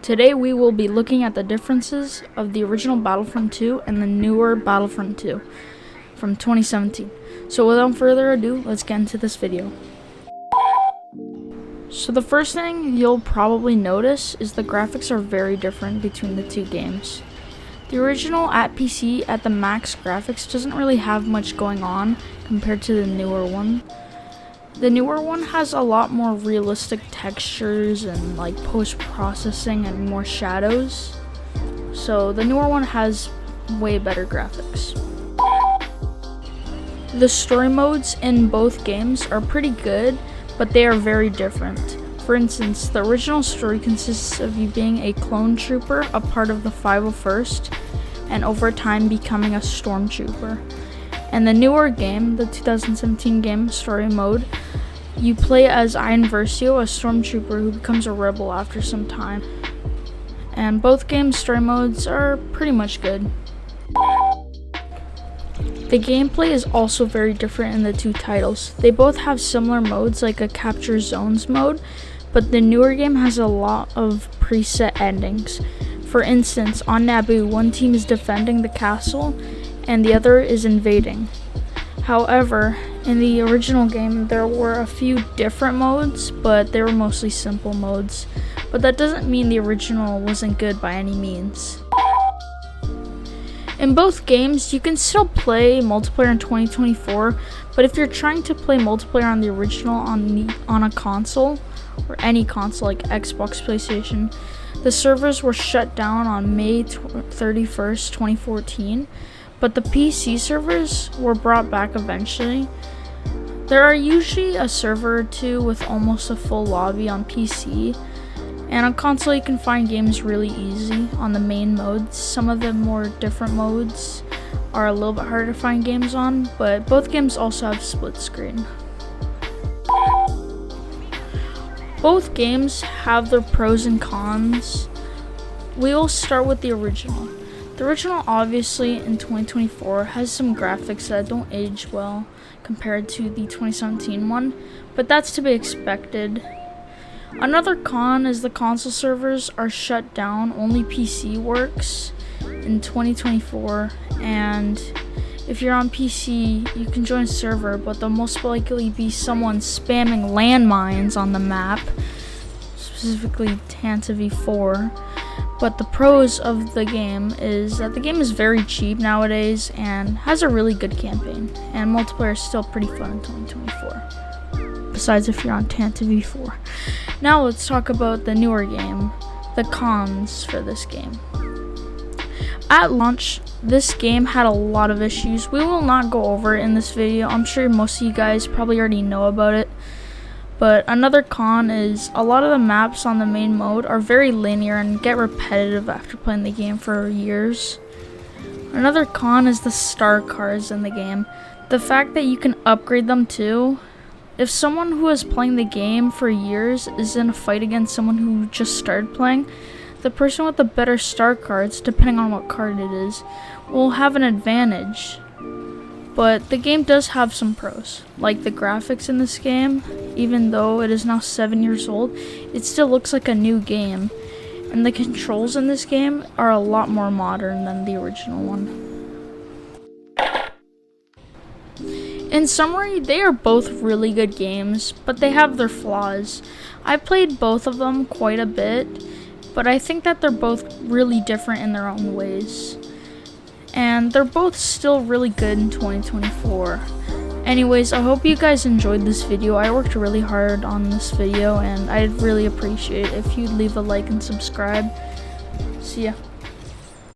Today we will be looking at the differences of the original Battlefront 2 and the newer Battlefront 2 from 2017. So without further ado, let's get into this video. So the first thing you'll probably notice is the graphics are very different between the two games. The original at PC at the max graphics doesn't really have much going on compared to the newer one. The newer one has a lot more realistic textures and like post-processing and more shadows. So the newer one has way better graphics. The story modes in both games are pretty good, but they are very different. For instance, the original story consists of you being a clone trooper, a part of the 501st, and over time becoming a stormtrooper. And the newer game, the 2017 game story mode, you play as Ian Versio, a stormtrooper who becomes a rebel after some time. And both games' story modes are pretty much good. The gameplay is also very different in the two titles. They both have similar modes like a capture zones mode, but the newer game has a lot of preset endings. For instance, on Naboo, one team is defending the castle and the other is invading. However, in the original game, there were a few different modes, but they were mostly simple modes. But that doesn't mean the original wasn't good by any means. In both games, you can still play multiplayer in 2024, but if you're trying to play multiplayer on the original on a console, or any console like Xbox, PlayStation, the servers were shut down on May 31st, 2014, but the PC servers were brought back eventually. There are usually a server or two with almost a full lobby on PC, and on console you can find games really easy on the main modes. Some of the more different modes are a little bit harder to find games on, but both games also have split screen. Both games have their pros and cons. We will start with the original. The original, obviously, in 2024 has some graphics that don't age well compared to the 2017 one, but that's to be expected. Another con is the console servers are shut down, only PC works in 2024, and if you're on PC, you can join a server, but there'll most likely be someone spamming landmines on the map, specifically Tantive V4. But the pros of the game is that the game is very cheap nowadays and has a really good campaign, and multiplayer is still pretty fun in 2024, besides if you're on Tantive V4. Now let's talk about the newer game, the cons for this game. At launch, this game had a lot of issues. We will not go over it in this video. I'm sure most of you guys probably already know about it. But another con is a lot of the maps on the main mode are very linear and get repetitive after playing the game for years. Another con is the star cards in the game. The fact that you can upgrade them too. If someone who is playing the game for years is in a fight against someone who just started playing, the person with the better star cards, depending on what card it is, will have an advantage. But the game does have some pros, like the graphics in this game. Even though it is now 7 years old, it still looks like a new game, and the controls in this game are a lot more modern than the original one. In summary, they are both really good games, but they have their flaws. I played both of them quite a bit, but I think that they're both really different in their own ways. And they're both still really good in 2024. Anyways, I hope you guys enjoyed this video. I worked really hard on this video, and I'd really appreciate it if you'd leave a like and subscribe. See ya.